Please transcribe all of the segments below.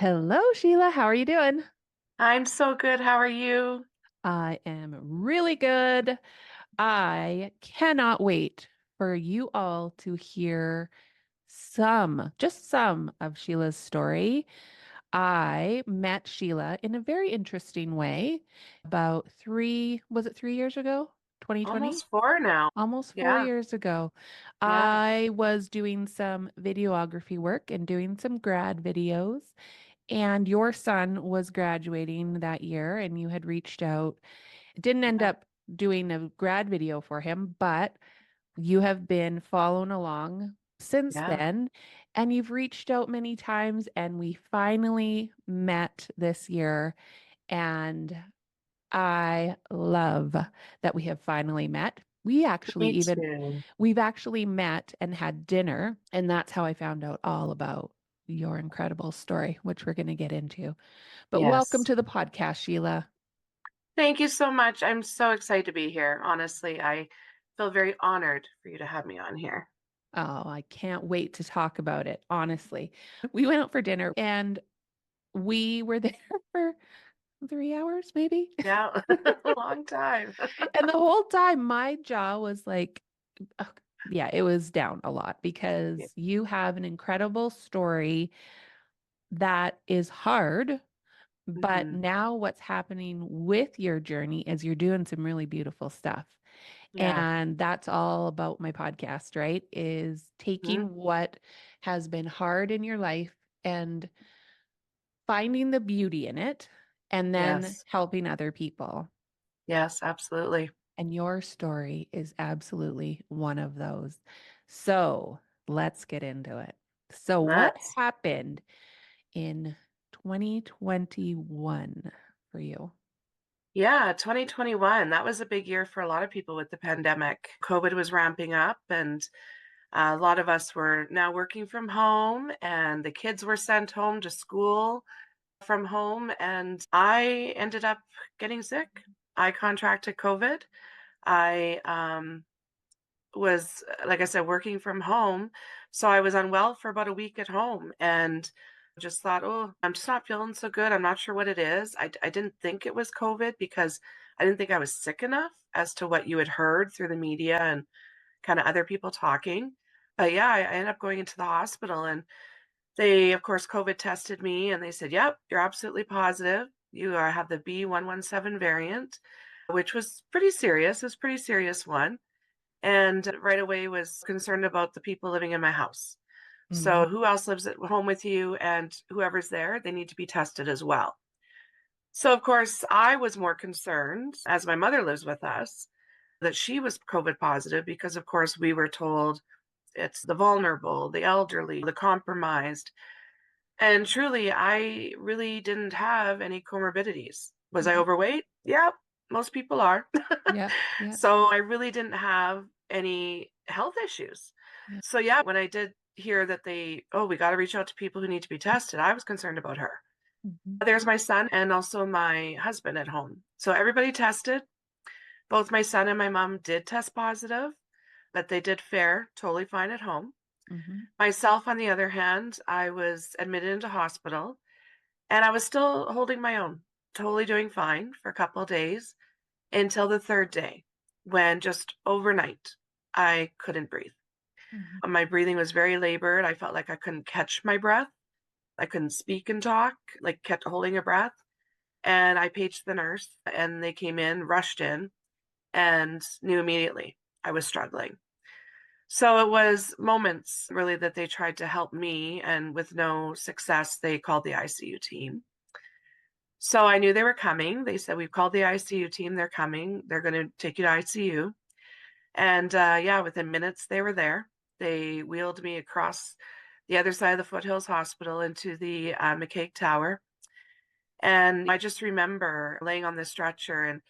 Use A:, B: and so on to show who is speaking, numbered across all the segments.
A: Hello, Sheila. How are you doing?
B: I'm so good. How are you?
A: I am really good. I cannot wait for you all to hear just some of Sheila's story. I met Sheila in a very interesting way about was it 3 years ago? 2020?
B: Almost four now.
A: Almost four
B: Yeah,
A: years ago.
B: yeah,
A: I was doing some videography work and doing some grad videos. And your son was graduating that year, and you had reached out. Didn't end
B: yeah,
A: up doing a grad video for him, but you have been following along since
B: yeah.
A: then, and you've reached out many times, and we finally met this year. And I love that we have finally met.
B: Me too.
A: We've actually met and had dinner, and that's how I found out all about your incredible story, which we're going to get into. But welcome
B: Yes.
A: to the podcast, Sheila.
B: Thank you so much. I'm so excited to be here. Honestly, I feel very honored for you to have me on here.
A: Oh, I can't wait to talk about it, honestly. We went out for dinner and we were there for 3 hours, maybe.
B: Yeah, a long time.
A: And the whole time, my jaw was like, ugh, yeah, it was down a lot
B: Yeah.
A: because you have an incredible story that is hard. But
B: hmm
A: now what's happening with your journey is you're doing some really beautiful stuff.
B: Yeah.
A: And that's all about my podcast, right? Is
B: hmm
A: taking what has been hard in your life and finding the beauty in it and then
B: Yes.
A: helping other people.
B: Yes, absolutely.
A: And your story is absolutely one of those. So let's get into it. So, what
B: That's
A: happened in 2021 for you?
B: Yeah, 2021. That was a big year for a lot of people with the pandemic. COVID was ramping up, and a lot of us were now working from home, and the kids were sent home to school from home. And I ended up getting sick. I contracted COVID. I was, like I said, working from home. So I was unwell for about a week at home and just thought, oh, I'm just not feeling so good. I'm not sure what it is. I didn't think it was COVID because I didn't think I was sick enough as to what you had heard through the media and kind of other people talking. But yeah, I ended up going into the hospital and they, of course, COVID tested me and they said, yep, you're absolutely positive. You have the B117 variant, which was pretty serious. It was a pretty serious one. And right away was concerned about the people living in my house.
A: Mhm.
B: So who else lives at home with you and whoever's there, they need to be tested as well. So of course, I was more concerned as my mother lives with us that she was COVID positive because of course we were told it's the vulnerable, the elderly, the compromised. And truly, I really didn't have any comorbidities. Was I
A: Mhm.
B: overweight? Yeah, most people are.
A: Yeah, yeah,
B: So I really didn't have any health issues.
A: yeah.
B: So yeah, when I did hear that we got to reach out to people who need to be tested, I was concerned about her.
A: Mhm.
B: There's my son and also my husband at home. So everybody tested. Both my son and my mom did test positive, but they did fare totally fine at home.
A: Mhm.
B: Myself, on the other hand, I was admitted into hospital and I was still holding my own, totally doing fine for a couple of days until the third day when just overnight I couldn't breathe.
A: Mhm.
B: My breathing was very labored. I felt like I couldn't catch my breath. I couldn't speak and talk, like kept holding a breath. And I paged the nurse and they came in, rushed in, and knew immediately I was struggling. So it was moments really that they tried to help me, and with no success, they called the ICU team. So I knew they were coming. They said, we've called the ICU team. They're coming. They're going to take you to ICU. And yeah, within minutes, they were there. They wheeled me across the other side of the Foothills Hospital into the McCaig Tower. And I just remember laying on the stretcher and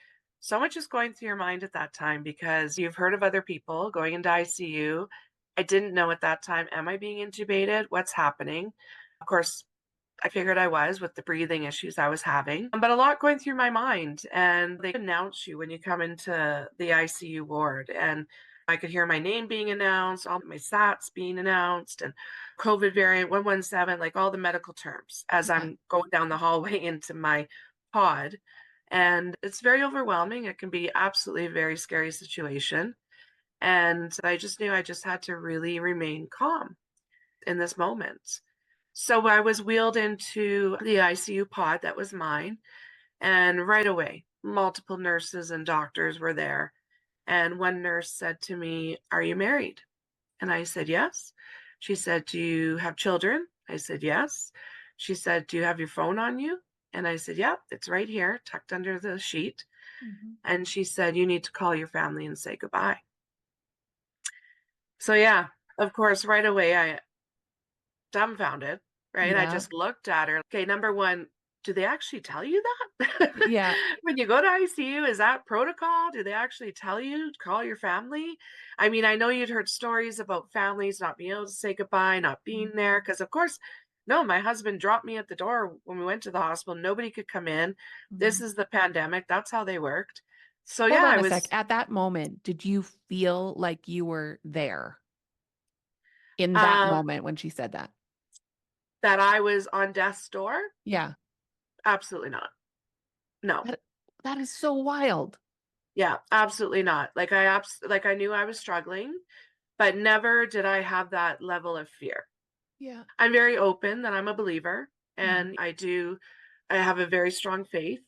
B: so much is going through your mind at that time because you've heard of other people going into ICU. I didn't know at that time, am I being intubated? What's happening? Of course, I figured I was with the breathing issues I was having, but a lot going through my mind. And they announce you when you come into the ICU ward. And I could hear my name being announced, all my sats being announced, and COVID variant 117, like all the medical terms as
A: Yeah.
B: I'm going down the hallway into my pod. And it's very overwhelming. It can be absolutely a very scary situation. And I just knew I just had to really remain calm in this moment. So I was wheeled into the ICU pod that was mine. And right away, multiple nurses and doctors were there. And one nurse said to me, "Are you married?" And I said, "Yes." She said, "Do you have children?" I said, "Yes." She said, "Do you have your phone on you?" And I said, "Yep, it's right here, tucked under the sheet."
A: Mhm.
B: And she said, "You need to call your family and say goodbye." So, yeah, of course, right away, I dumbfounded, right? I
A: Yeah.
B: just looked at her. Okay, number one, do they actually tell you that?
A: Yeah.
B: When you go to ICU, is that protocol? Do they actually tell you to call your family? I mean, I know you'd heard stories about families not being able to say goodbye, not being there, because of course, no, my husband dropped me at the door when we went to the hospital. Nobody could come in. This
A: Mhm.
B: is the pandemic. That's how they worked. So
A: Hold
B: yeah,
A: on
B: I
A: a sec.
B: was
A: At that moment, did you feel like you were there in that
B: um
A: moment when she said that?
B: that I was on death's door.
A: Yeah.
B: Absolutely not. No.
A: That that is so wild.
B: Yeah, absolutely not. Like I knew I was struggling, but never did I have that level of fear.
A: Yeah.
B: I'm very open that I'm a believer
A: Mhm.
B: and I have a very strong faith.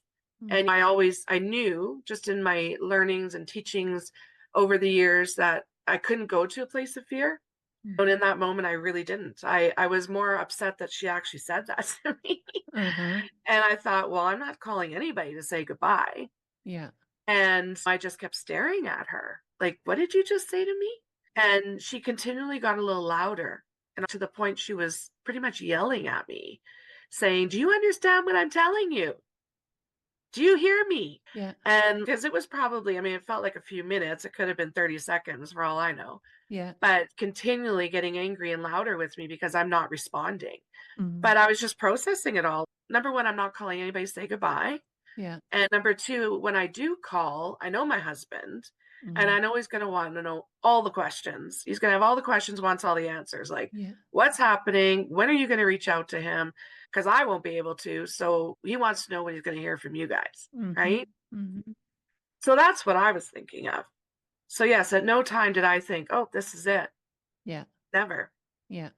A: Mhm.
B: And I knew just in my learnings and teachings over the years that I couldn't go to a place of fear. And
A: Mhm.
B: in that moment, I really didn't. I was more upset that she actually said that to me.
A: Uh-huh.
B: And I thought, well, I'm not calling anybody to say goodbye.
A: Yeah.
B: And I just kept staring at her, like, "What did you just say to me?" And she continually got a little louder, and to the point she was pretty much yelling at me, saying, "Do you understand what I'm telling you? Do you hear me?"
A: Yeah.
B: And because it was probably, I mean, it felt like a few minutes, it could have been 30 seconds for all I know,
A: Yeah.
B: but continually getting angry and louder with me because I'm not responding.
A: Mhm.
B: But I was just processing it all. Number one, I'm not calling anybody to say goodbye.
A: Yeah.
B: And number 2, when I do call, I know my husband, and
A: Mhm.
B: I know he's gonna wanna know all the questions. He's gonna have all the questions, wants all the answers, like,
A: Yeah.
B: "What's happening? When are you gonna reach out to him? Because I won't be able to, so he wants to know when he's gonna hear from you guys,"
A: Mhm.
B: right?
A: Mhm.
B: So that's what I was thinking of. So, yes, at no time did I think, "Oh, this is it."
A: Yeah.
B: Never.
A: Yeah.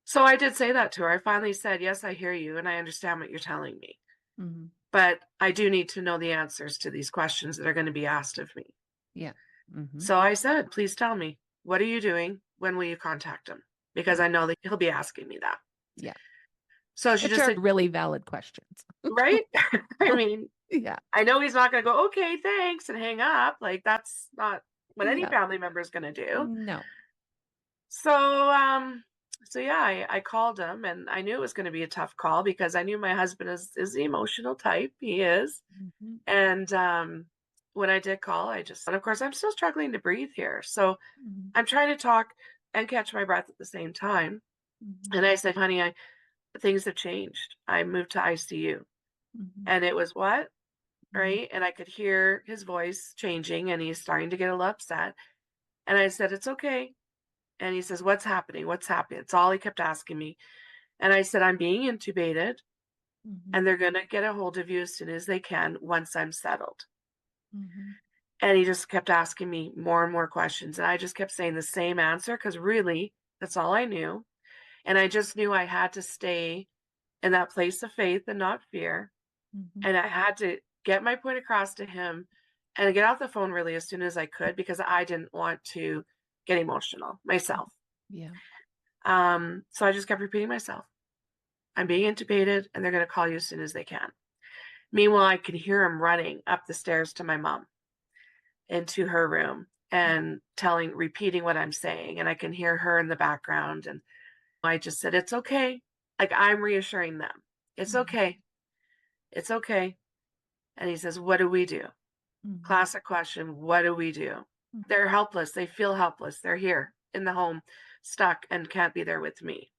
B: So I did say that to her. I finally said, "Yes, I hear you, and I understand what you're telling me,
A: Mhm.
B: but I do need to know the answers to these questions that are gonna be asked of me."
A: Yeah. Mhm.
B: So I said, "Please tell me, what are you doing? When will you contact him? Because
A: Yeah.
B: I know that he'll be asking me that."
A: Yeah.
B: So she
A: Which
B: just
A: are
B: said,
A: really valid questions.
B: "Right?" I mean,
A: Yeah.
B: I know he's not gonna go, "Okay, thanks," and hang up. Like, that's not what any
A: Yeah.
B: family member is gonna do.
A: No.
B: So, so yeah, I called him and I knew it was gonna be a tough call because I knew my husband is the emotional type. He is.
A: Mhm.
B: And when I did call, and of course I'm still struggling to breathe here. So
A: Mhm.
B: I'm trying to talk and catch my breath at the same time.
A: Mhm.
B: And I said, "Honey, things have changed. I moved to ICU."
A: Mhm.
B: And it was what?
A: Mhm.
B: Right? And I could hear his voice changing and he's starting to get a little upset. And I said, "It's okay." And he says, "What's happening? What's happening?" It's all he kept asking me. And I said, "I'm being intubated
A: Mhm.
B: and they're going to get a hold of you as soon as they can once I'm settled."
A: Mhm.
B: And he just kept asking me more and more questions. And I just kept saying the same answer because really, that's all I knew. And I just knew I had to stay in that place of faith and not fear.
A: Mhm.
B: And I had to get my point across to him and get off the phone really as soon as I could because I didn't want to get emotional myself.
A: Yeah.
B: So I just kept repeating myself. "I'm being intubated and they're going to call you as soon as they can." Meanwhile, I could hear him running up the stairs to my mom into her room and repeating what I'm saying. And I can hear her in the background. And I just said, "It's okay." Like I'm reassuring them. "It's
A: Mhm.
B: okay. It's okay." And he says, "What do we do?"
A: Mhm.
B: Classic question. What do we do?
A: Mhm.
B: They're helpless. They feel helpless. They're here in the home, stuck and can't be there with me.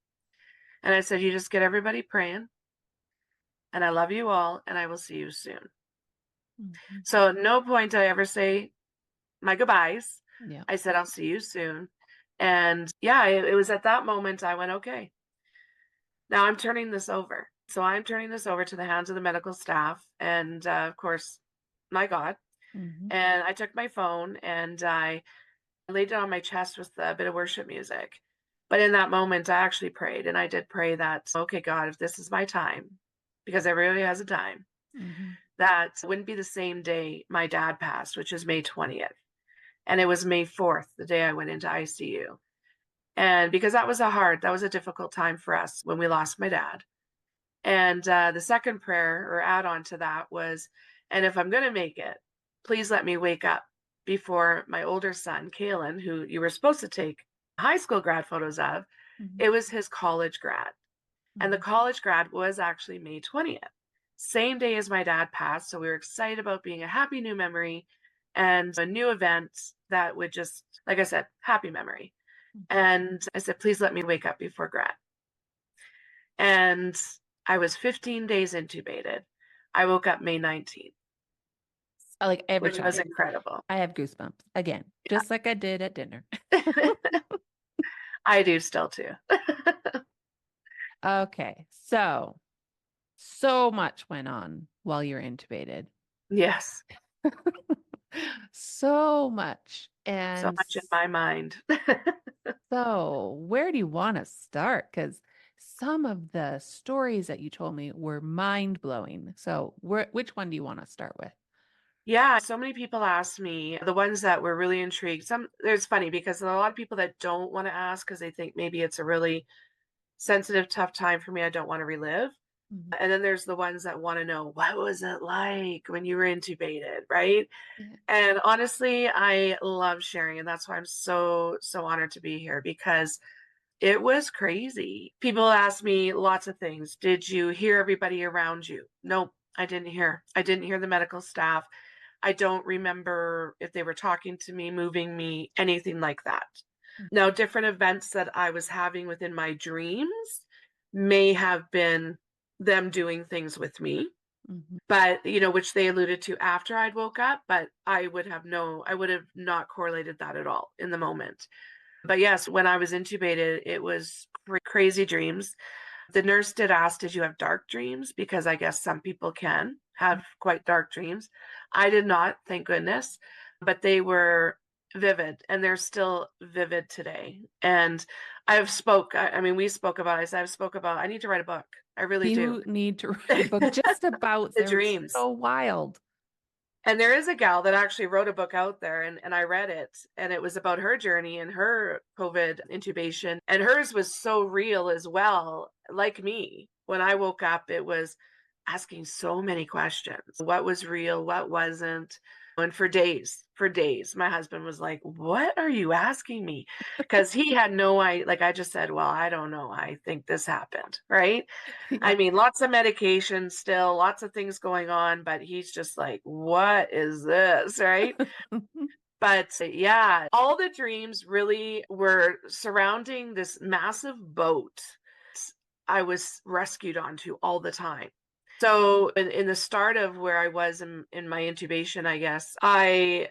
B: And I said, "You just get everybody praying. And I love you all. And I will see you soon."
A: Mhm.
B: So at no point did I ever say my goodbyes.
A: Yeah.
B: I said, I'll see you soon. And yeah, it was at that moment I went, okay, now I'm turning this over. So I'm turning this over to the hands of the medical staff and, of course, my God.
A: Mhm.
B: And I took my phone and I laid it on my chest with a bit of worship music. But in that moment, I actually prayed and I did pray that, okay, God, if this is my time, because everybody has a time,
A: Mhm.
B: that wouldn't be the same day my dad passed, which is May 20th. And it was May 4th, the day I went into ICU. And because that was a difficult time for us when we lost my dad. And the second prayer or add on to that was, and if I'm going to make it, please let me wake up before my older son, Kalen, who you were supposed to take high school grad photos of,
A: Mhm.
B: it was his college grad. And the
A: Mhm.
B: college grad was actually May 20th, same day as my dad passed. So we were excited about being a happy new memory and a new event that would just, like I said, happy memory.
A: Mhm.
B: And I said, please let me wake up before grad. And I was 15 days intubated. I woke up May 19th,
A: Like every
B: which was
A: time.
B: incredible.
A: I have goosebumps again, just like I did at dinner.
B: Yeah. I do still too.
A: Okay. So much went on while you're intubated.
B: Yes,
A: So much.
B: so
A: And
B: much in my mind.
A: so, where do you want to start? Because some of the stories that you told me were mind blowing. So, which one do you want to start with?
B: Yeah, so many people ask me, the ones that were really intrigued. Some there's funny because there are a lot of people that don't want to ask because they think maybe it's a really sensitive, tough time for me. I don't want to relive.
A: Mhm.
B: And then there's the ones that want to know what was it like when you were intubated, right?
A: Yeah.
B: And honestly, I love sharing, and that's why I'm so honored to be here because it was crazy. People ask me lots of things. Did you hear everybody around you? Nope, I didn't hear. I didn't hear the medical staff. I don't remember if they were talking to me, moving me, anything like that. Now, different events that I was having within my dreams may have been them doing things with me,
A: Mhm.
B: but which they alluded to after I'd woke up, but I would have not correlated that at all in the moment. But yes, when I was intubated, it was crazy dreams. The nurse did ask, did you have dark dreams? Because I guess some people can have quite dark dreams. I did not, thank goodness, but they were vivid and they're still vivid today. And I mean, we spoke about, I said, I've spoke about, I need to write a book. I really do.
A: You need to write a book just about
B: The
A: they're
B: dreams.
A: so wild.
B: And there is a gal that actually wrote a book out there and I read it and it was about her journey and her COVID intubation and hers was so real as well. Like me, when I woke up, it was asking so many questions. What was real? What wasn't? And for days, my husband was like, what are you asking me? Because he had no idea. Like I just said, well, I don't know. I think this happened. Right. I
A: Yeah.
B: mean, lots of medication still, lots of things going on, but he's just like, "What is this?" Right? But yeah, all the dreams really were surrounding this massive boat I was rescued onto all the time. So in the start of where I was in my intubation, I guess, I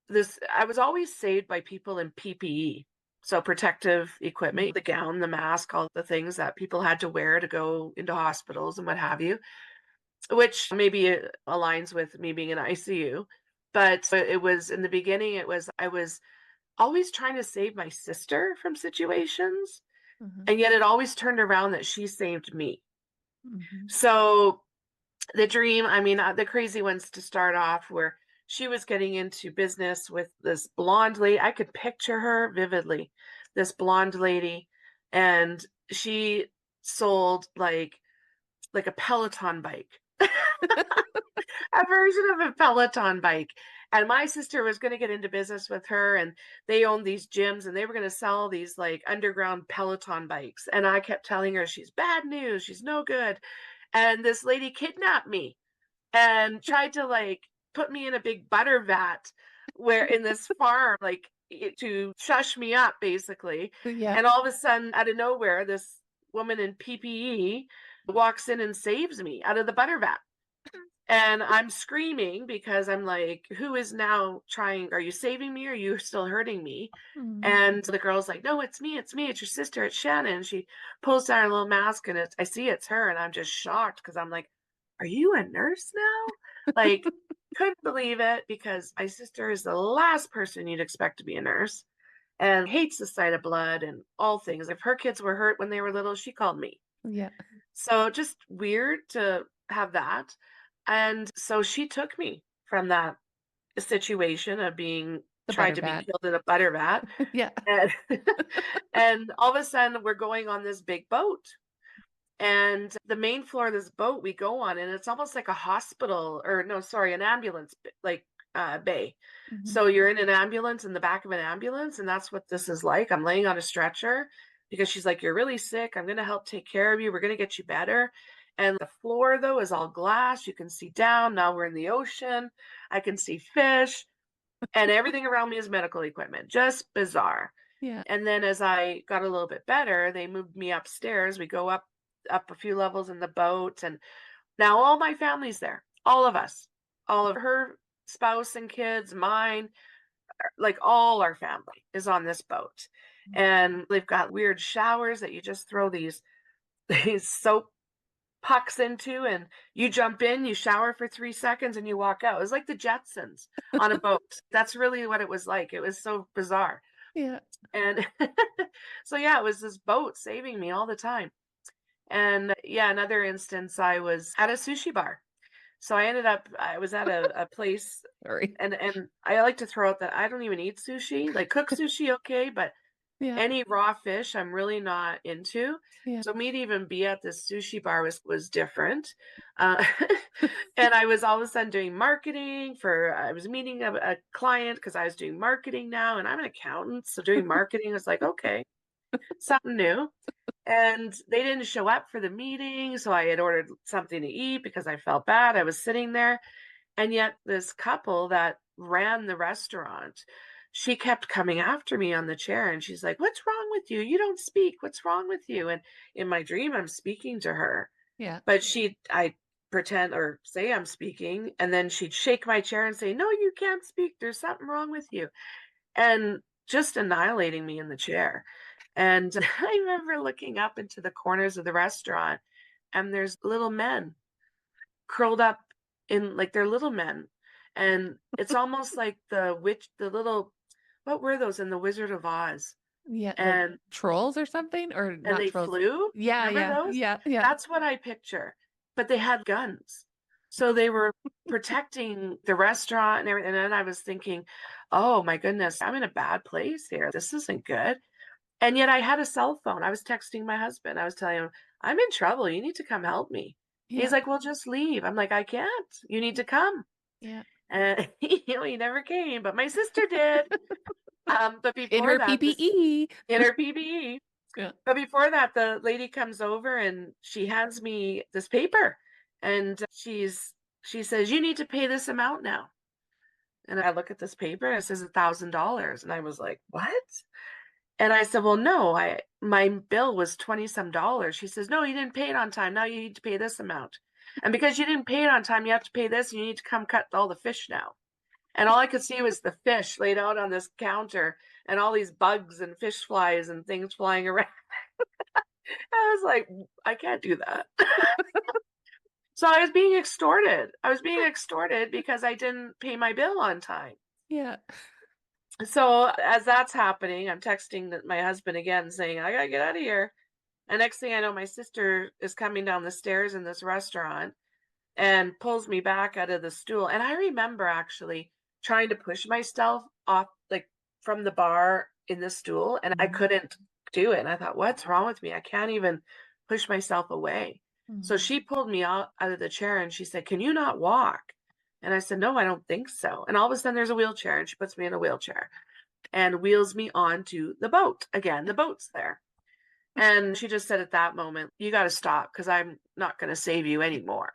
B: was always saved by people in PPE. So protective equipment, the gown, the mask, all the things that people had to wear to go into hospitals and what have you, which maybe aligns with me being in ICU. But it was in the beginning, I was always trying to save my sister from situations.
A: Mhm.
B: And yet it always turned around that she saved me.
A: Mhm.
B: So the dream, I mean, the crazy ones to start off where she was getting into business with this blonde lady. I could picture her vividly, this blonde lady, and she sold like a Peloton bike, a version of a Peloton bike. And my sister was going to get into business with her, and they owned these gyms, and they were going to sell these like underground Peloton bikes. And I kept telling her, she's bad news, she's no good. And this lady kidnapped me and tried to like put me in a big butter vat where in this farm, like to shush me up basically.
A: Yeah.
B: And all of a sudden, out of nowhere, this woman in PPE walks in and saves me out of the butter vat. And I'm screaming because I'm like, who is now trying? Are you saving me? Or are you still hurting me?
A: Mm.
B: And the girl's like, no, it's me. It's me. It's your sister. It's Shannon. She pulls down her little mask and I see it's her. And I'm just shocked because I'm like, are you a nurse now? Like, couldn't believe it because my sister is the last person you'd expect to be a nurse and hates the sight of blood and all things. If her kids were hurt when they were little, she called me.
A: Yeah.
B: So just weird to have that. And so she took me from that situation of being
A: The
B: tried
A: butter
B: to be
A: bat.
B: killed in a butter vat.
A: Yeah.
B: And, and all of a sudden we're going on this big boat. And the main floor of this boat we go on, and it's almost like a hospital, or no, sorry, an ambulance like bay.
A: Mhm.
B: So you're in an ambulance in the back of an ambulance, and that's what this is like. I'm laying on a stretcher because she's like, "You're really sick. I'm going to help take care of you. We're going to get you better." And the floor though is all glass. You can see down. Now we're in the ocean. I can see fish, and everything around me is medical equipment. Just bizarre.
A: Yeah.
B: And then as I got a little bit better, they moved me upstairs. We go up a few levels in the boat, and now all my family's there. All of us. All of her spouse and kids, mine, like all our family is on this boat. And they've got weird showers that you just throw these these soap pucks into, and you jump in, you shower for 3 seconds and you walk out. It was like the Jetsons on a boat. That's really what it was like. It was so bizarre.
A: Yeah.
B: And so yeah, it was this boat saving me all the time. And yeah, another instance, I was at a sushi bar. So I was at a place,
A: Sorry.
B: and I like to throw out that I don't even eat sushi. Like cooked sushi, okay, but
A: Yeah.
B: any raw fish I'm really not into.
A: Yeah.
B: So me to even be at this sushi bar was different. Uh, and I was all of a sudden doing marketing for I was meeting a client because I was doing marketing now, and I'm an accountant, so doing marketing was like, okay, something new. And they didn't show up for the meeting, so I had ordered something to eat because I felt bad. I was sitting there, and yet this couple that ran the restaurant, she kept coming after me on the chair, and she's like, "What's wrong with you? You don't speak. What's wrong with you?" And in my dream, I'm speaking to her,
A: Yeah.
B: but I pretend or say I'm speaking, and then she'd shake my chair and say, "No, you can't speak. There's something wrong with you." And just annihilating me in the chair. And I remember looking up into the corners of the restaurant, and there's little men curled up in like they're little men. And it's almost like the little, what were those in The Wizard of Oz?
A: Yeah. Like
B: And
A: trolls or something, or
B: and
A: not
B: they
A: trolls.
B: flew.
A: Yeah.
B: Remember
A: Yeah.
B: those?
A: Yeah. Yeah.
B: That's what I picture. But they had guns. So they were protecting the restaurant and everything. And then I was thinking, oh my goodness, I'm in a bad place here. This isn't good. And yet I had a cell phone. I was texting my husband. I was telling him, "I'm in trouble. You need to come help me." He's
A: Yeah.
B: like, "Well, just leave." I'm like, "I can't. You need to come."
A: Yeah.
B: And he never came, but my sister did. But
A: In
B: before
A: her
B: that, this
A: PPE.
B: in her PPE.
A: Yeah.
B: But before that, the lady comes over and she hands me this paper, and she says, "You need to pay this amount now." And I look at this paper and it says $1,000, and I was like, "What?" And I said, "Well, no, I my bill was 20 some dollars." She says, "No, you didn't pay it on time. Now you need to pay this amount. And because you didn't pay it on time, you have to pay this, and you need to come cut all the fish now." And all I could see was the fish laid out on this counter and all these bugs and fish flies and things flying around. I was like, I can't do that. So I was being extorted. I was being extorted because I didn't pay my bill on time.
A: Yeah.
B: So as that's happening, I'm texting my husband again saying, "I gotta get out of here." And next thing I know, my sister is coming down the stairs in this restaurant and pulls me back out of the stool. And I remember actually trying to push myself off, like from the bar in the stool, and I couldn't do it. And I thought, what's wrong with me? I can't even push myself away. So
A: Mhm.
B: she pulled me out of the chair and she said, "Can you not walk?" And I said, "No, I don't think so." And all of a sudden, there's a wheelchair, and she puts me in a wheelchair and wheels me onto the boat. Again, the boat's there. And she just said at that moment, "You got to stop because I'm not going to save you anymore."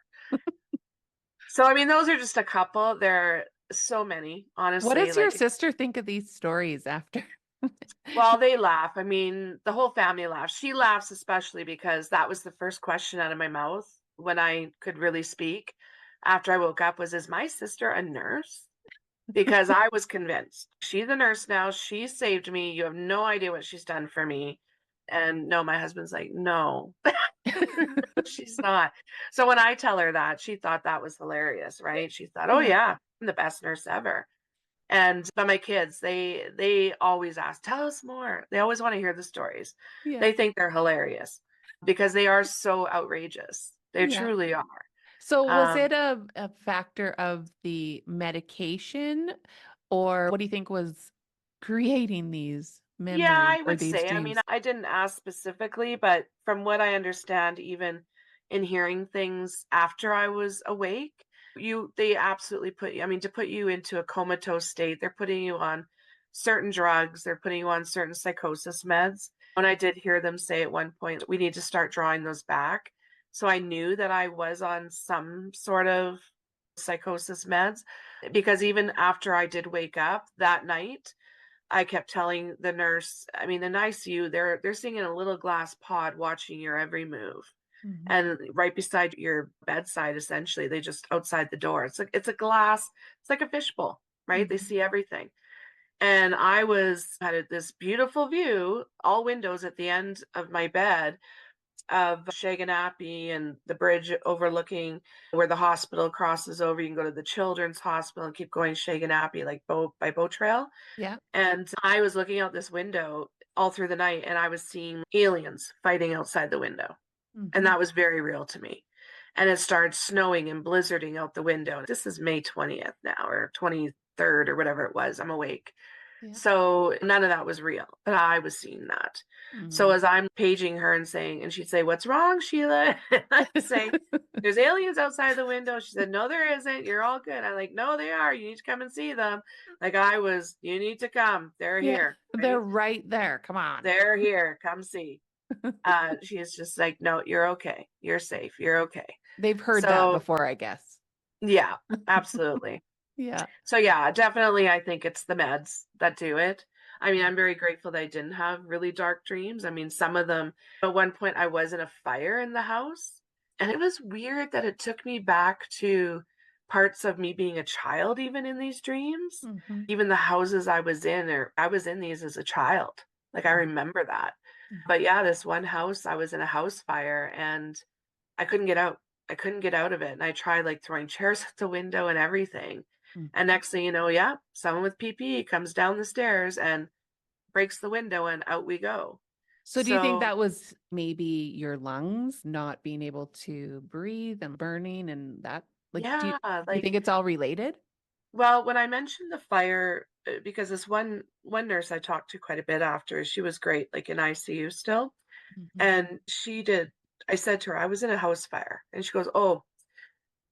B: So, I mean, those are just a couple. There are so many,
A: What
B: honestly.
A: does your
B: Like,
A: sister think of these stories after?
B: well, they laugh. I mean, the whole family laughs. She laughs especially because that was the first question out of my mouth when I could really speak after I woke up was, is my sister a nurse? Because I was convinced she's a nurse now. She saved me. You have no idea what she's done for me. And no, my husband's like, no, she's not. So when I tell her that, she thought that was hilarious, right? She thought, oh
A: Yeah.
B: yeah, I'm the best nurse ever. And but my kids, they always ask, tell us more. They always want to hear the stories.
A: Yeah.
B: They think they're hilarious because they are so outrageous. They
A: Yeah.
B: truly are.
A: So was
B: Um,
A: it a factor of the medication, or what do you think was creating these
B: Yeah,
A: memories
B: I
A: or
B: would
A: these
B: say. I mean,
A: dreams?
B: I didn't ask specifically, but from what I understand, even in hearing things after I was awake, they absolutely put you, I mean, to put you into a comatose state, they're putting you on certain drugs, they're putting you on certain psychosis meds. And I did hear them say at one point, we need to start drawing those back. So I knew that I was on some sort of psychosis meds because even after I did wake up that night, I kept telling the nurse, I mean, in ICU, they're sitting in a little glass pod watching your every move.
A: Mhm.
B: And right beside your bedside, essentially, they just outside the door. It's a glass, it's like a fishbowl, right? They
A: Mhm.
B: see everything. And I had this beautiful view, all windows at the end of my bed of Shaganapie and the bridge overlooking where the hospital crosses over. You can go to the children's hospital and keep going Shaganapie, like boat trail.
A: Yeah.
B: And I was looking out this window all through the night and I was seeing aliens fighting outside the window. And
A: Mhm.
B: that was very real to me. And it started snowing and blizzarding out the window. This is May 20th now, or 23rd, or whatever it was. I'm awake.
A: Yeah.
B: So none of that was real, but I was seeing that. So
A: Mhm.
B: as I'm paging her and saying, and she'd say, what's wrong, Sheila? And I'd say, there's aliens outside the window. She said, no, there isn't. You're all good. I'm like, no, they are. You need to come and see them. Like you need to come. They're
A: Yeah.
B: here,
A: They're
B: right?
A: right there. Come on.
B: They're here. Come see. She's just like, no, you're okay. You're safe. You're okay.
A: They've heard that
B: So
A: before, I guess.
B: yeah, absolutely.
A: Yeah.
B: So yeah, definitely I think it's the meds that do it. I mean, I'm very grateful that I didn't have really dark dreams. I mean, some of them, at one point I was in a fire in the house, and it was weird that it took me back to parts of me being a child even in these dreams.
A: Mhm.
B: Even the houses I was in, or I was in these as a child. Like I
A: Mhm.
B: remember that.
A: Mhm.
B: But yeah, this one house, I was in a house fire and I couldn't get out. I couldn't get out of it. And I tried like throwing chairs at the window and everything.
A: Mhm.
B: And next thing you know, yeah, someone with PPE comes down the stairs and breaks the window and out we go.
A: So do you think
B: So
A: that was maybe your lungs not being able to breathe and burning and that like
B: yeah,
A: you think
B: like
A: it's all related?
B: well, when I mentioned the fire, because this one nurse I talked to quite a bit after, she was great, like in ICU still.
A: Mhm.
B: And I said to her, I was in a house fire. And she goes, oh,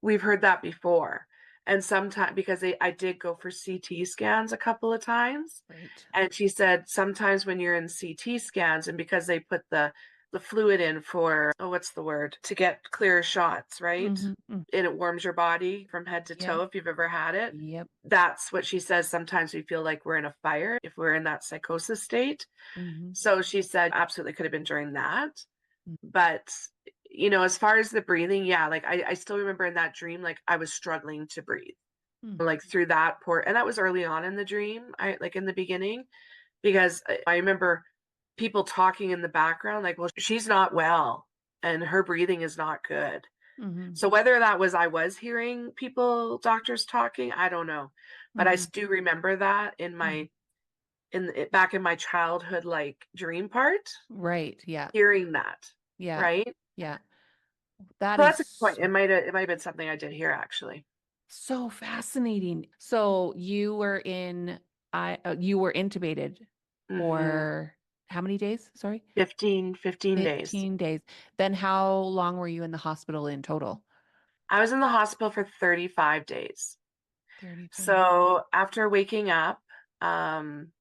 B: we've heard that before. And sometimes because I did go for CT scans a couple of times,
A: Right.
B: and she said sometimes when you're in CT scans and because they put the fluid in for, oh, what's the word? To get clear shots, right?
A: Mhm. Mm.
B: And it warms your body from head to
A: Yep.
B: toe if you've ever had it.
A: Yep.
B: That's what she says. Sometimes we feel like we're in a fire if we're in that psychosis state.
A: Mhm.
B: So she said absolutely could have been during that.
A: Mm.
B: But as far as the breathing, yeah, like I still remember in that dream, like I was struggling to breathe,
A: Mm.
B: like through that port. And that was early on in the dream, like in the beginning, because I remember people talking in the background, like, well, she's not well and her breathing is not good.
A: Mhm.
B: So whether that was I was hearing doctors talking, I don't know. But I
A: Mhm.
B: do remember that
A: Mhm.
B: back in my childhood, like dream part,
A: Right. Yeah.
B: hearing that,
A: Yeah.
B: right?
A: Yeah. That
B: So
A: is
B: that's a good point. It might have been something I did hear actually.
A: so fascinating. So you were intubated
B: Mhm.
A: for how many days? Sorry.
B: 15 days.
A: 15 days. Then how long were you in the hospital in total?
B: I was in the hospital for 35 days.
A: 35.
B: So after waking up, um,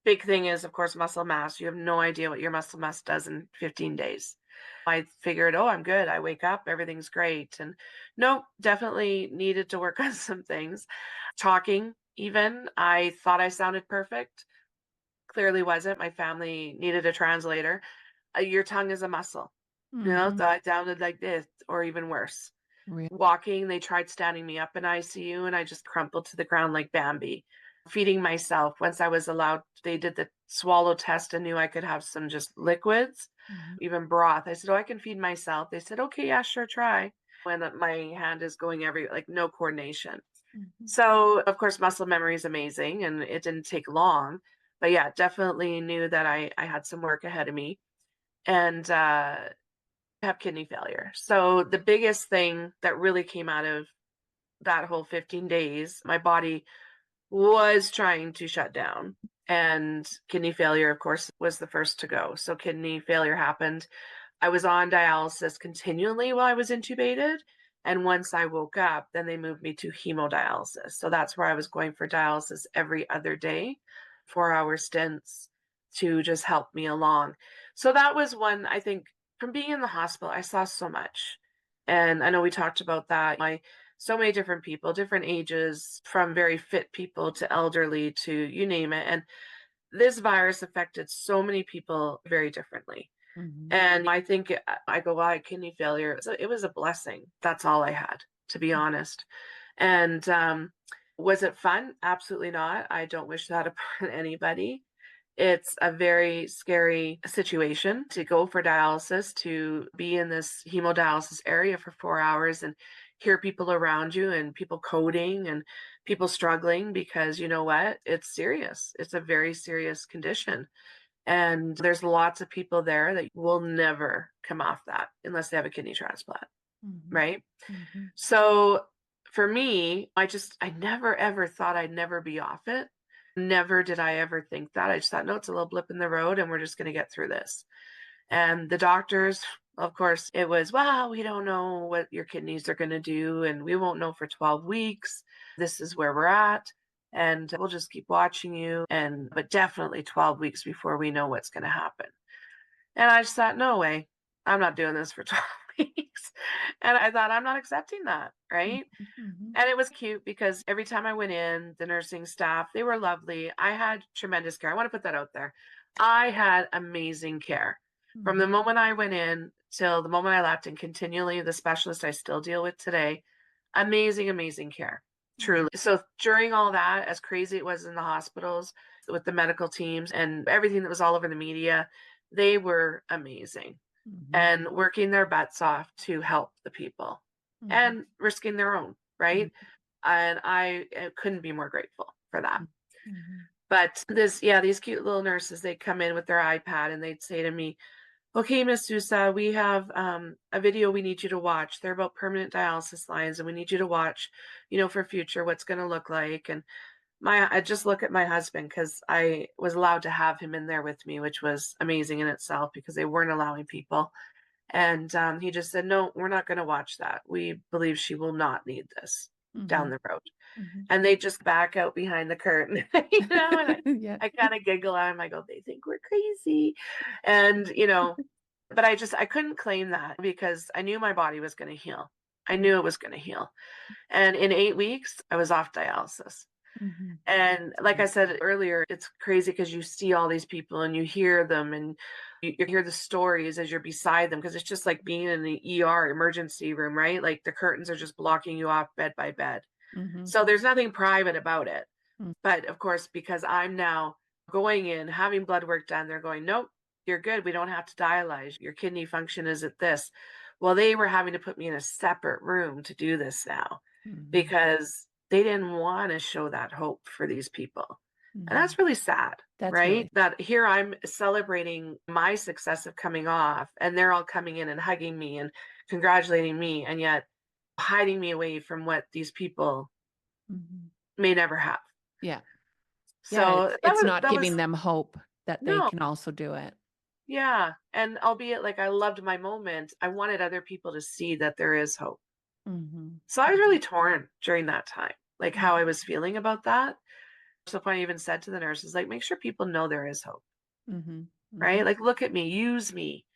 B: big thing is, of course, muscle mass. You have no idea what your muscle mass does in 15 days. I figured, oh, I'm good. I wake up, everything's great. And no, definitely needed to work on some things. Talking, even, I thought I sounded perfect. Clearly wasn't. My family needed a translator. Your tongue is a muscle.
A: Mhm.
B: So I sounded like this, or even worse.
A: Re
B: Walking, they tried standing me up in ICU and I just crumpled to the ground like Bambi. Feeding myself, once I was allowed, they did the swallow test and knew I could have some just liquids,
A: Mhm.
B: even broth. I said, "Oh, I can feed myself." They said, "Okay, yeah, sure, try." When my hand is going like no coordination.
A: Mhm.
B: So, of course, muscle memory is amazing and it didn't take long. But yeah, definitely knew that I had some work ahead of me and have kidney failure. So, the biggest thing that really came out of that whole 15 days, my body was trying to shut down. And kidney failure, of course, was the first to go. So, kidney failure happened. I was on dialysis continually while I was intubated. And once I woke up, then they moved me to hemodialysis. So that's where I was going for dialysis every other day, 4 hour stints to just help me along. So that was one, I think, from being in the hospital, I saw so much. And I know we talked about that. So many different people, different ages, from very fit people to elderly to you name it. And this virus affected so many people very differently.
A: Mhm.
B: And I think I go, "Well, I had kidney failure." So it was a blessing. That's all I had, to be honest. And was it fun? Absolutely not. I don't wish that upon anybody. It's a very scary situation to go for dialysis, to be in this hemodialysis area for 4 hours and hear people around you and people coding and people struggling because you know what? It's serious. It's a very serious condition. And there's lots of people there that will never come off that unless they have a kidney transplant,
A: Mhm.
B: right?
A: Mhm.
B: So for me, I never ever thought I'd never be off it. Never did I ever think that. I just thought, no, it's a little blip in the road and we're just going to get through this. And the doctors, of course, it was, well, we don't know what your kidneys are going to do, and we won't know for 12 weeks. This is where we're at. And we'll just keep watching you. But definitely 12 weeks before we know what's going to happen. And I just thought, no way, I'm not doing this for 12 weeks. And I thought, I'm not accepting that.
A: Mhm.
B: Right.
A: Mhm.
B: And it was cute because every time I went in, the nursing staff, they were lovely. I had tremendous care. I want to put that out there. I had amazing care from
A: Mhm.
B: the moment I went in till the moment I left, and continually the specialist I still deal with today. Amazing, amazing care.
A: Mhm.
B: Truly. So during all that, as crazy it was in the hospitals with the medical teams and everything that was all over the media, they were amazing
A: Mhm.
B: and working their butts off to help the people
A: Mhm.
B: and risking their own, right? And I couldn't be more grateful for that.
A: Mhm. Mhm.
B: But yeah, these cute little nurses, they'd come in with their iPad and they'd say to me, "Okay, Miss Sousa, we have a video we need you to watch. They're about permanent dialysis lines, and we need you to watch, for future what's going to look like." And I just look at my husband because I was allowed to have him in there with me, which was amazing in itself because they weren't allowing people. And he just said, "No, we're not going to watch that. We believe she will not need this down
A: Mhm.
B: the road."
A: Mhm.
B: And they just back out behind the curtain, and
A: Yeah.
B: I kind of giggle at him. I go, "They think we're crazy." And but I couldn't claim that because I knew my body was going to heal. I knew it was going to heal. And in 8 weeks, I was off dialysis.
A: Mhm.
B: And like I said earlier, it's crazy because you see all these people and you hear them and you hear the stories as you're beside them because it's just like being in the ER emergency room, right? Like the curtains are just blocking you off bed by bed.
A: Mhm.
B: So there's nothing private about it.
A: Mm.
B: But of course, because I'm now going in, having blood work done, they're going, "Nope, you're good. We don't have to dialyze. Your kidney function is at this." Well, they were having to put me in a separate room to do this now
A: Mhm.
B: because they didn't want to show that hope for these people. And
A: Mhm.
B: that's really sad,
A: That's
B: right?
A: really
B: That here I'm celebrating my success of coming off, and they're all coming in and hugging me and congratulating me, and yet hiding me away from what these people
A: Mhm.
B: may never have.
A: Yeah. Yeah,
B: So
A: it's not
B: that was
A: giving them hope that they
B: no,
A: can also do it.
B: yeah. And albeit like I loved my moment, I wanted other people to see that there is hope.
A: Mhm.
B: So I was
A: Mhm.
B: really torn during that time, like how I
A: Mhm.
B: was feeling about that. So I even said to the nurses, like, make sure people know there is hope,
A: Mhm.
B: right?
A: Mhm.
B: Like, look at me, use me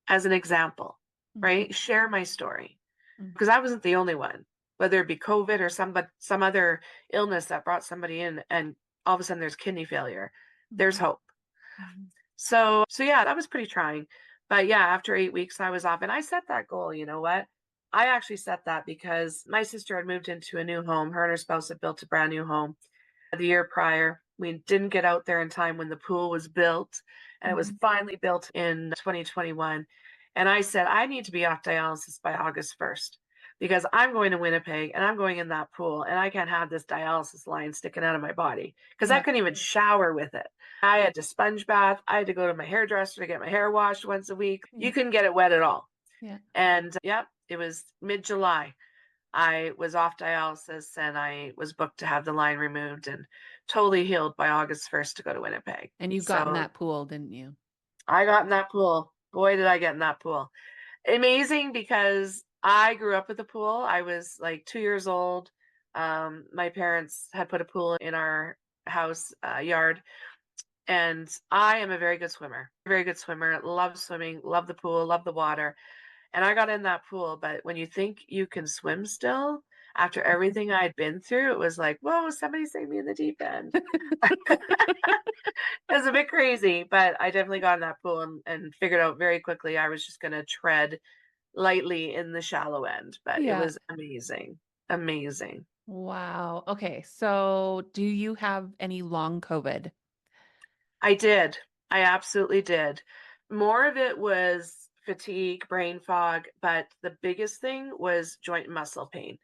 B: as an example,
A: Mhm.
B: right? Share my story
A: Mhm.
B: because I wasn't the only one, whether it be COVID or some other illness that brought somebody in, and all of a sudden there's kidney failure. There's
A: Mhm.
B: hope.
A: Mhm.
B: So yeah, that was pretty trying. But yeah, after 8 weeks, I was off, and I set that goal. You know what? I actually set that because my sister had moved into a new home. Her and her spouse had built a brand new home the year prior. We didn't get out there in time when the pool was built, and it was
A: Mhm.
B: finally built in 2021. And I said, I need to be off dialysis by August 1st because I'm going to Winnipeg and I'm going in that pool, and I can't have this dialysis line sticking out of my body because I
A: Yeah.
B: couldn't even shower with it. I had to sponge bath. I had to go to my hairdresser to get my hair washed once a week.
A: Yeah.
B: You couldn't get it wet at all.
A: Yeah.
B: And yep, it was mid-July. I was off dialysis and I was booked to have the line removed and totally healed by August 1st to go to Winnipeg.
A: And you got in
B: So
A: that pool, didn't you?
B: I got in that pool. Boy, did I get in that pool. Amazing because I grew up with a pool. I was like 2 years old. My parents had put a pool in our house yard, and I am a very good swimmer, love swimming, love the pool, love the water. And I got in that pool, but when you think you can swim still, after everything I'd been through, it was like, whoa, somebody save me in the deep end. It was a bit crazy, but I definitely got in that pool and figured out very quickly I was just going to tread lightly in the shallow end. But it
A: Yeah.
B: was amazing. Amazing.
A: Wow. Okay. So do you have any long COVID?
B: I did. I absolutely did. More of it was fatigue, brain fog, but the biggest thing was joint and muscle pain.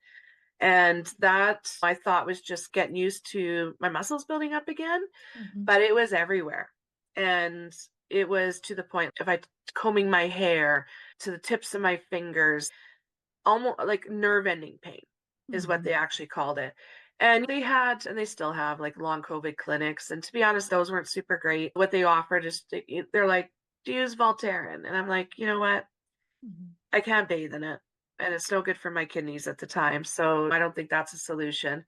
B: And that I thought was just getting used to my muscles building up again,
A: Mhm.
B: but it was everywhere. And it was to the point if I combing my hair to the tips of my fingers, almost like nerve ending pain is what they
A: Mhm.
B: actually called it. And they had, and they still have like long COVID clinics. And to be honest, those weren't super great. What they offered is they're like, do you use Voltaren? And I'm like, you know what?
A: Mhm.
B: I can't bathe in it. And it's no good for my kidneys at the time. So I don't think that's a solution.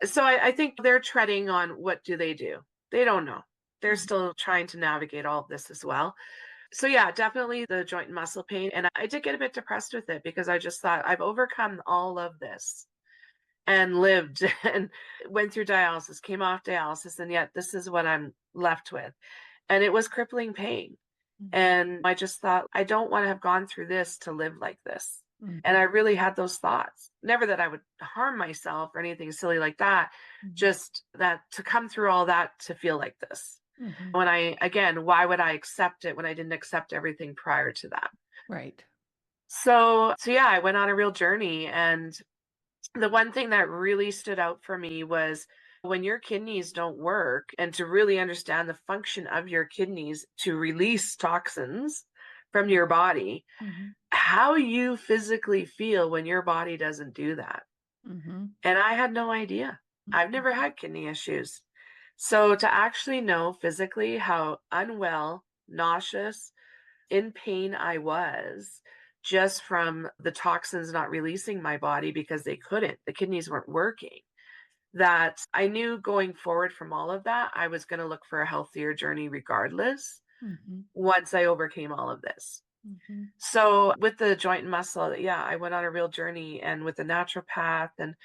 B: So I think they're treading on what do they do? They don't know. They're
A: Mhm.
B: still trying to navigate all of this as well. So yeah, definitely the joint and muscle pain. And I did get a bit depressed with it because I just thought I've overcome all of this and lived and went through dialysis, came off dialysis, and yet this is what I'm left with. And it was crippling pain.
A: Mhm.
B: And I just thought, I don't want to have gone through this to live like this. And
A: Mhm.
B: I really had those thoughts. Never that I would harm myself or anything silly like that,
A: Mhm.
B: just that to come through all that to feel like this.
A: Mhm.
B: When I, again, why would I accept it when I didn't accept everything prior to that?
A: Right.
B: So yeah, I went on a real journey. And the one thing that really stood out for me was when your kidneys don't work and to really understand the function of your kidneys to release toxins from your body,
A: Mhm.
B: how you physically feel when your body doesn't do that.
A: Mhm.
B: And I had no idea. I've
A: Mhm.
B: never had kidney issues. So to actually know physically how unwell, nauseous, in pain I was just from the toxins not releasing my body because they couldn't, the kidneys weren't working, that I knew going forward from all of that, I was going to look for a healthier journey regardless
A: Mhm.
B: once I overcame all of this.
A: Mhm.
B: So with the joint and muscle, yeah, I went on a real journey and with the naturopath and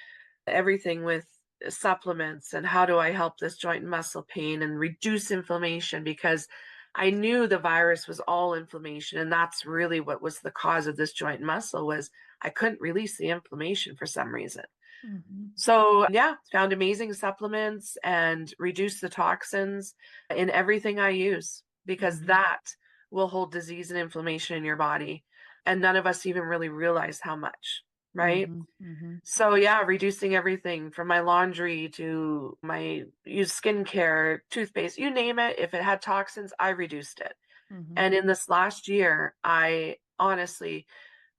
B: everything with supplements and how do I help this joint and muscle pain and reduce inflammation because I knew the virus was all inflammation and that's really what was the cause of this joint and muscle was I couldn't release the inflammation for some reason.
A: Mhm.
B: So yeah, found amazing supplements and reduce the toxins in everything I use because
A: Mhm.
B: that will hold disease and inflammation in your body and none of us even really realize how much, right?
A: Mhm. Mhm.
B: So yeah, reducing everything from my laundry to my use skincare, toothpaste, you name it. If it had toxins, I reduced it.
A: Mhm.
B: And in this last year, I honestly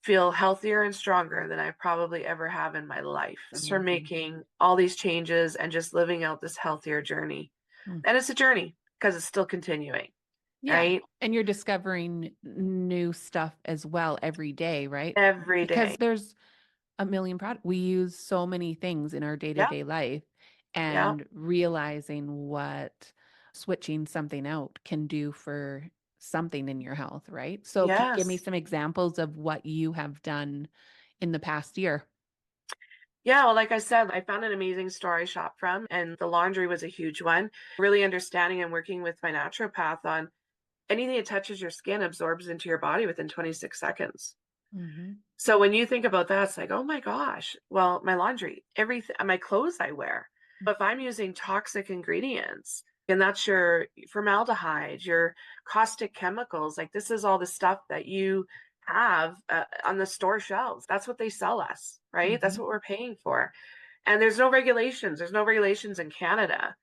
B: feel healthier and stronger than I probably ever have in my life. Just for
A: Amazing.
B: making all these changes and just living out this healthier journey.
A: Mm.
B: And it's a journey because it's still continuing,
A: Yeah.
B: right?
A: And you're discovering new stuff as well every day, right?
B: Every
A: Because
B: day.
A: there's a million products. We use so many things in our
B: Yeah.
A: day-to-day life
B: Yeah.
A: and realizing what switching something out can do for something in your health, right? So give me
B: Yes.
A: some examples of what you have done in the past year.
B: Yeah, well, like I said, I found an amazing store I shop from, and the laundry was a huge one. Really understanding and working with my naturopath on anything that touches your skin absorbs into your body within 26 seconds.
A: Mhm.
B: So when you think about that, it's like, oh my gosh, well, my laundry, everything, my clothes I wear.
A: Mm.
B: But if I'm using toxic ingredients, and that's your formaldehyde, your caustic chemicals, like this is all the stuff that you have on the store shelves. That's what they sell us, right? That's
A: Mhm.
B: what we're paying for. And there's no regulations. There's no regulations in Canada.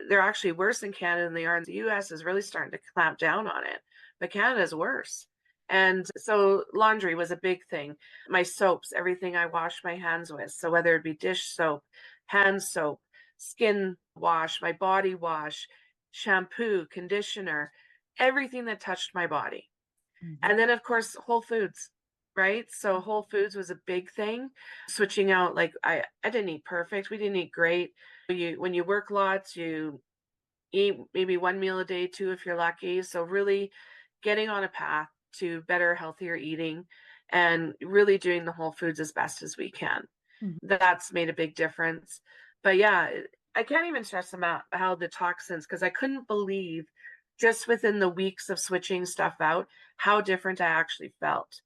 B: They're actually worse in Canada than they are in the US is really starting to clamp down on it. But Canada's worse. And so laundry was a big thing. My soaps, everything I wash my hands with. So whether it be dish soap, hand soap, skin wash, my body wash, shampoo, conditioner, everything that touched my body.
A: Mhm.
B: And then, of course, Whole Foods, right? So Whole Foods was a big thing. Switching out, like I didn't eat perfect. We didn't eat great. When you work lots, you eat maybe one meal a day, two if you're lucky. So really getting on a path to better, healthier eating and really doing the whole foods as best as we can.
A: Mhm.
B: That's made a big difference. But yeah, I can't even stress about how the toxins, because I couldn't believe just within the weeks of switching stuff out, how different I actually felt.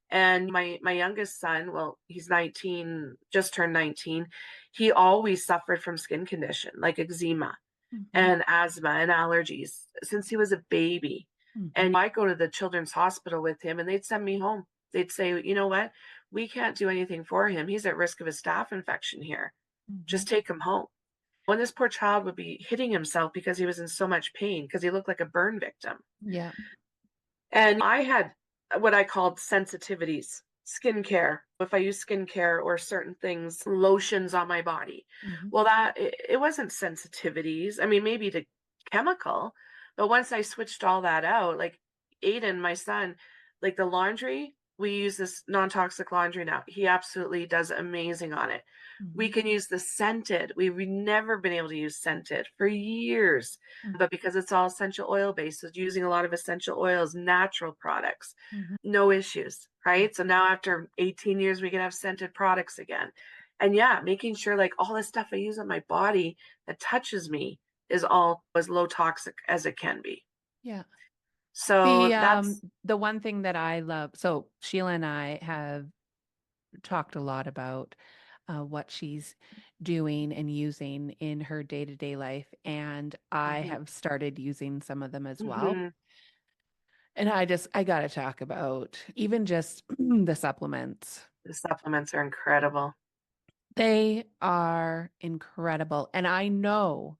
B: And my youngest son, well, he's 19, just turned 19. He always suffered from skin condition like eczema
A: Mhm.
B: and asthma and allergies since he was a baby.
A: Mhm.
B: And I go to the children's hospital with him and they'd send me home. They'd say, you know what? We can't do anything for him. He's at risk of a staph infection here. Just
A: Mhm.
B: take him home. When this poor child would be hitting himself because he was in so much pain because he looked like a burn victim.
A: Yeah.
B: And I had what I called sensitivities, skincare. If I use skincare or certain things, lotions on my body.
A: Mhm.
B: Well, it wasn't sensitivities. I mean, maybe to chemical, but once I switched all that out, like Aiden, my son, like the laundry, we use this non-toxic laundry now. He absolutely does amazing on it. We
A: Mhm.
B: can use the scented. We've never been able to use scented for years,
A: Mhm.
B: but because it's all essential oil based, so using a lot of essential oils, natural products,
A: Mhm.
B: no issues, right? So now after 18 years, we can have scented products again. And yeah, making sure like all the stuff I use on my body that touches me is all as low toxic as it can be.
A: Yeah.
B: So
A: The
B: that's
A: the one thing that I love, so Sheila and I have talked a lot about what she's doing and using in her day-to-day life, and I
B: mhm,
A: have started using some of them as well.
B: mhm.
A: And I got to talk about even just the supplements.
B: The supplements are incredible.
A: They are incredible. And I know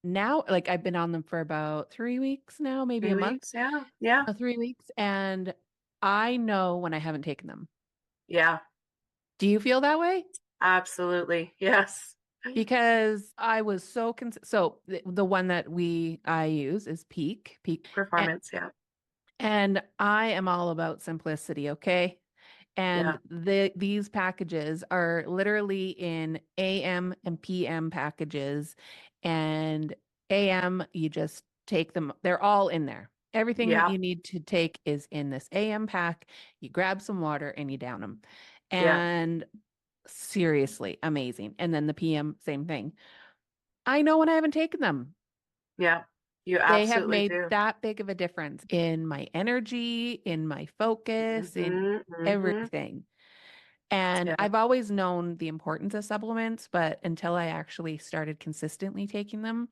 A: now, like I've been on them for about 3 weeks now, maybe a
B: 3 weeks,
A: month,
B: yeah, yeah,
A: 3 weeks. And I know when I haven't taken them.
B: yeah,
A: Do you feel that way?
B: absolutely, yes.
A: Because I was so so the one that I use is Peak,
B: Performance, yeah,
A: and I am all about simplicity, okay?
B: yeah,
A: And these packages are literally in AM and PM packages. And AM, you just take them, they're all in there. Everything that
B: yeah,
A: you need to take is in this AM pack. You grab some water and you down them.
B: yeah,
A: And seriously, amazing. And then the PM, same thing. I know when I haven't taken them.
B: yeah. You
A: They have
B: absolutely
A: made
B: do.
A: that big of a difference in my energy, in my focus, in
B: Mhm, mhm.
A: everything. And
B: Yeah,
A: I've always known the importance of supplements, but until I actually started consistently taking them,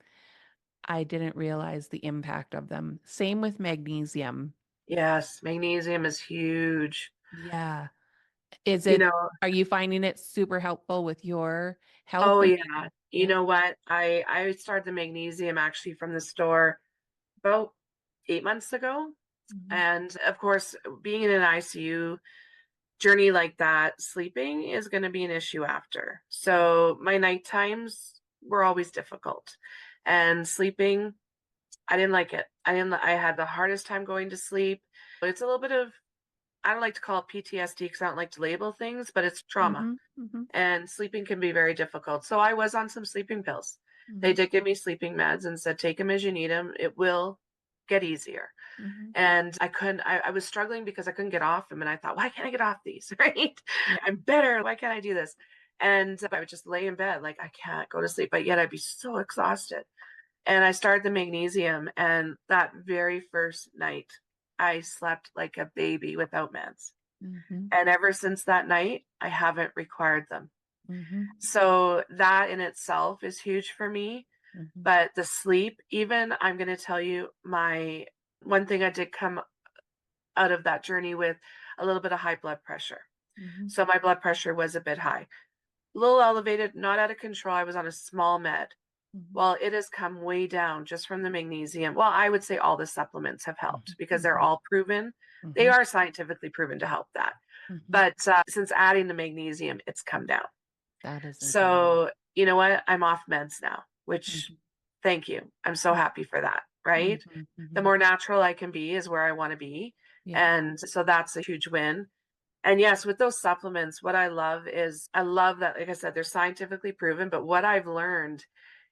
A: I didn't realize the impact of them. Same with magnesium.
B: yes, magnesium is huge.
A: Yeah.
B: You know,
A: Are you finding it super helpful with your health
B: oh
A: and
B: yeah. You
A: yeah?
B: know what? I started the magnesium actually from the store about 8 months ago.
A: Mhm.
B: And of course, being in an ICU journey like that, sleeping is going to be an issue after. So my night times were always difficult. And sleeping, I didn't like it. I had the hardest time going to sleep. It's a little bit of, I don't like to call it PTSD because I don't like to label things, but it's trauma.
A: Mhm. Mhm.
B: And sleeping can be very difficult. So I was on some sleeping pills. They
A: Mhm.
B: did give me sleeping meds and said, take them as you need them. It will get easier.
A: Mhm.
B: And I was struggling because I couldn't get off them. And I thought, why can't I get off these? Right?
A: Yeah.
B: I'm better. Why can't I do this? And I would just lay in bed, like I can't go to sleep, but yet I'd be so exhausted. And I started the magnesium. And that very first night, I slept like a baby without meds.
A: Mhm.
B: And ever since that night, I haven't required them.
A: Mhm.
B: So that in itself is huge for me.
A: Mhm.
B: But the sleep, even I'm going to tell you, my one thing I did come out of that journey with a little bit of high blood pressure.
A: Mhm.
B: So my blood pressure was a bit high, a little elevated, not out of control. I was on a small med.
A: Mhm.
B: Well, it has come way down just from the magnesium. Well, I would say all the supplements have helped
A: Mhm.
B: because they're
A: Mhm.
B: all proven. They
A: Mhm.
B: are scientifically proven to help that.
A: Mhm.
B: But since adding the magnesium, it's come down.
A: That is incredible.
B: So, you know what? I'm off meds now, which
A: Mhm.
B: thank you. I'm so happy for that, right?
A: Mhm.
B: The
A: Mhm.
B: more natural I can be is where I want to be.
A: Yeah.
B: And so that's a huge win. And yes, with those supplements, what I love is I love that, like I said, they're scientifically proven. But what I've learned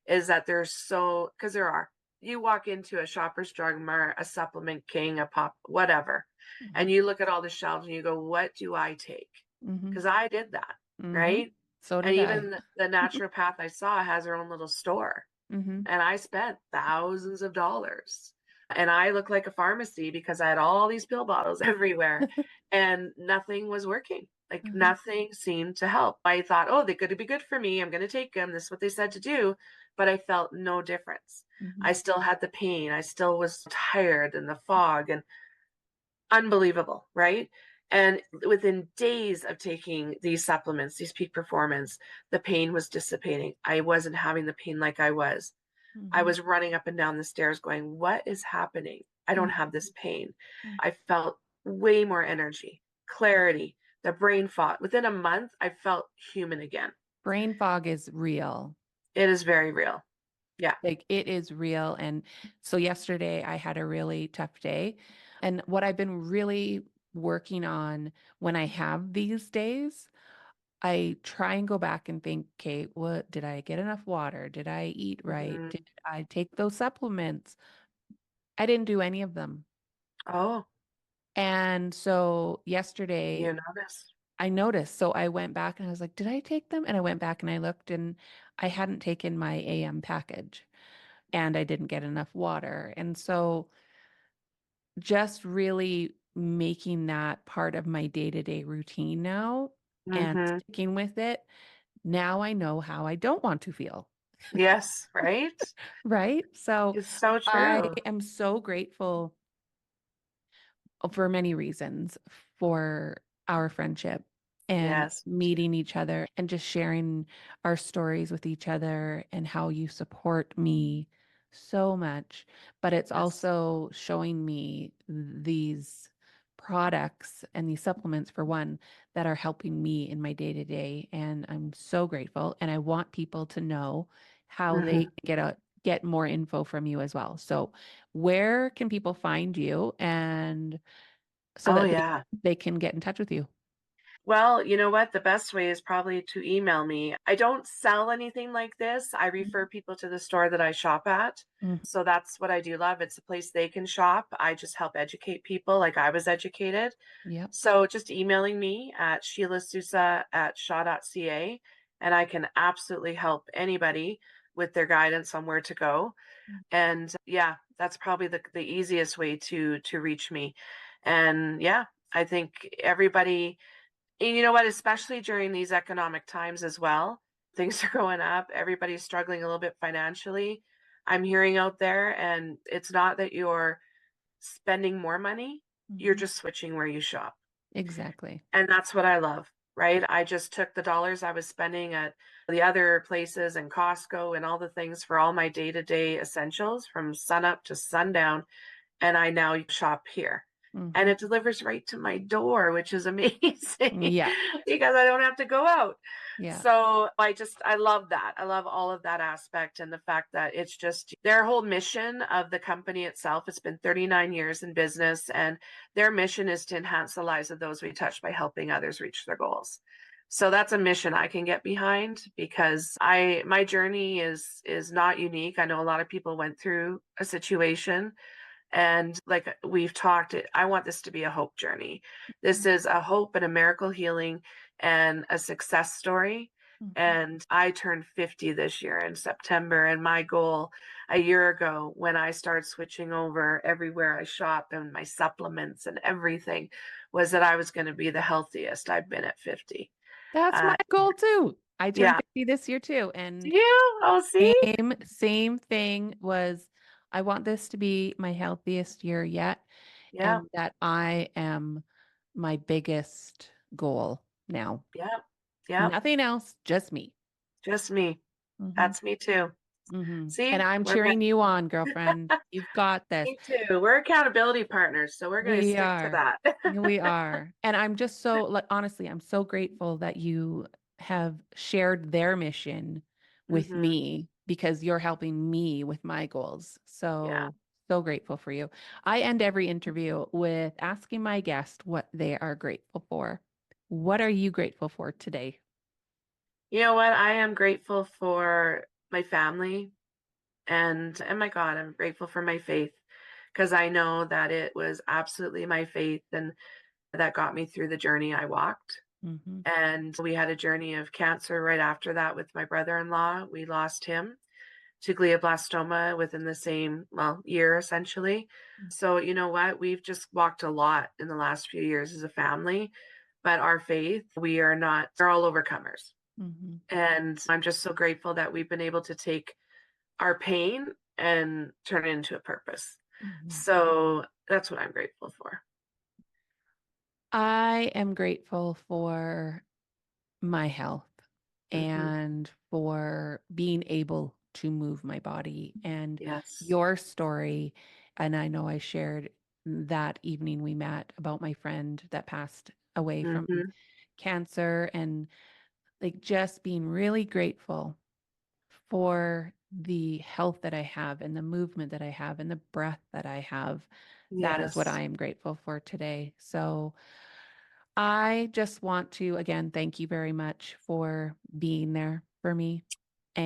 B: is that there's so, because there are, you walk into a Shoppers Drug Mart, a Supplement King, a Pop, whatever, and
A: Mhm.
B: you look at all the shelves and you go, what do I take?
A: Mhm.
B: Because I did that,
A: Mhm.
B: right?
A: So
B: And
A: did I.
B: even the naturopath I saw has her own little store,
A: Mhm.
B: and I spent thousands of dollars. And I looked like a pharmacy because I had all these pill bottles everywhere and nothing was working. Like
A: Mhm.
B: nothing seemed to help. I thought, oh, they're going to be good for me. I'm going to take them. This is what they said to do. But I felt no difference.
A: Mhm.
B: I still had the pain. I still was tired and the fog and unbelievable, right? And within days of taking these supplements, these peak performance, the pain was dissipating. I wasn't having the pain like I was. I
A: Mhm.
B: was running up and down the stairs going, what is happening? I don't have this pain.
A: Mhm.
B: I felt way more energy, clarity, the brain fog. Within a month, I felt human again.
A: Brain fog is real.
B: It is very real. Yeah.
A: Like it is real. And so yesterday I had a really tough day. And what I've been really working on when I have these days, I try and go back and think, okay, what did I get enough water? Did I eat right?
B: Mhm.
A: Did I take those supplements? I didn't do any of them.
B: Oh,
A: And so yesterday
B: you notice.
A: I noticed. So I went back and I was like, did I take them? And I went back and I looked and I hadn't taken my AM package and I didn't get enough water. And so just really making that part of my day-to-day routine now and
B: Hmm.
A: sticking with it. Now I know how I don't want to feel,
B: Yes, right?
A: right? So
B: It's so
A: I
B: true.
A: am so grateful for many reasons for our friendship and
B: Yes. Me too.
A: meeting each other and just sharing our stories with each other and how you support me so much. But it's
B: Yes.
A: also showing me these products and these supplements, for one, that are helping me in my day to day. And I'm so grateful. And I want people to know how they
B: Hmm.
A: can get more info from you as well. So where can people find you and so
B: Oh,
A: that
B: yeah.
A: they can get in touch with you?
B: Well, you know what? The best way is probably to email me. I don't sell anything like this. I
A: Mhm.
B: refer people to the store that I shop at.
A: Mhm.
B: So that's what I do love. It's a place they can shop. I just help educate people like I was educated.
A: Yep.
B: So just emailing me at sheilasousa@shaw.ca, and I can absolutely help anybody with their guidance on where to go. And yeah, that's probably the easiest way to reach me. And yeah, I think everybody, and you know what, especially during these economic times as well, things are going up. Everybody's struggling a little bit financially. I'm hearing out there, and it's not that you're spending more money, you're
A: Mhm.
B: just switching where you shop.
A: Exactly.
B: And that's what I love, right? I just took the dollars I was spending at the other places and Costco and all the things for all my day to day essentials from sun up to sundown, and I now shop here. And
A: Mhm.
B: it delivers right to my door, which is amazing
A: Yeah.
B: because I don't have to go out.
A: Yeah.
B: So I love that. I love all of that aspect and the fact that it's just their whole mission of the company itself. It's been 39 years in business, and their mission is to enhance the lives of those we touch by helping others reach their goals. So that's a mission I can get behind because my journey is not unique. I know a lot of people went through a situation, and like we've talked, I want this to be a hope journey. This
A: Mhm.
B: is a hope and a miracle healing and a success story.
A: Mhm.
B: And I turned 50 this year in September. And my goal a year ago, when I started switching over everywhere I shop and my supplements and everything, was that I was going to be the healthiest I've been at 50.
A: That's my
B: Uh,
A: goal too. I turned
B: yeah.
A: 50 this year too,
B: Do
A: and
B: you? Oh, see?
A: same thing was I want this to be my healthiest year yet,
B: Yeah.
A: and that I am my biggest goal now.
B: Yeah. Yeah.
A: Nothing else, just me.
B: Just me.
A: Mhm,
B: That's me too.
A: and
B: See,
A: I'm
B: we're
A: cheering you on, girlfriend. You've got this.
B: me too. We're accountability partners, so we're going to
A: We
B: stick to
A: are.
B: that.
A: We are. And I'm just so, like, honestly, I'm so grateful that you have shared their mission with
B: hmm
A: me because you're helping me with my goals.
B: Yeah.
A: So, so grateful for you. I end every interview with asking my guest what they are grateful for. What are you grateful for today?
B: You know what? I am grateful for my family and my God, I'm grateful for my faith because I know that it was absolutely my faith and that got me through the journey I walked.
A: Hmm.
B: And we had a journey of cancer right after that with my brother-in-law. We lost him to glioblastoma within the same, well, year essentially. So, you know what? We've just walked a lot in the last few years as a family, but our faith, we are not, we're all overcomers.
A: Hmm.
B: And I'm just so grateful that we've been able to take our pain and turn it into a purpose.
A: Hmm.
B: So that's what I'm grateful for.
A: I am grateful for my health
B: Hmm
A: and for being able to move my body and
B: Yes.
A: your story. And I know I shared that evening we met about my friend that passed away from
B: hmm
A: cancer and like just being really grateful for the health that I have and the movement that I have and the breath that I have. That is what
B: Yes.
A: I am grateful for today. So, I just want to again thank you very much for being there for me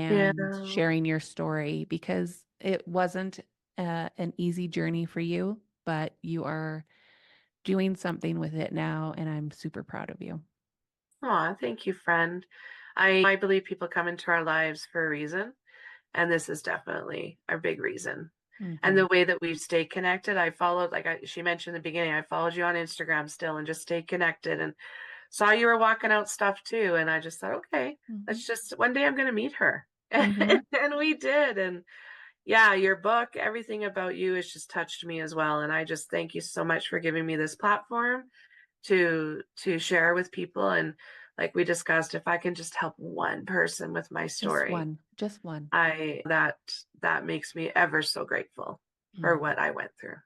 B: Yeah.
A: and sharing your story because it wasn't an easy journey for you, but you are doing something with it now, and I'm super proud of you.
B: Aw, thank you, friend. I believe people come into our lives for a reason, and this is definitely a big reason. And
A: Hmm.
B: the way that we've stayed connected, I followed, like she mentioned in the beginning, I followed you on Instagram still and just stayed connected and saw you were walking out stuff too. And I just thought, okay,
A: Hmm.
B: let's just, one day I'm going to meet her.
A: Hmm.
B: And we did. And yeah, your book, everything about you has just touched me as well. And I just thank you so much for giving me this platform to share with people. And like we discussed, if I can just help one person with my
A: Just
B: story,
A: one, just one.
B: I that makes me ever so grateful for
A: Mm.
B: what I went through.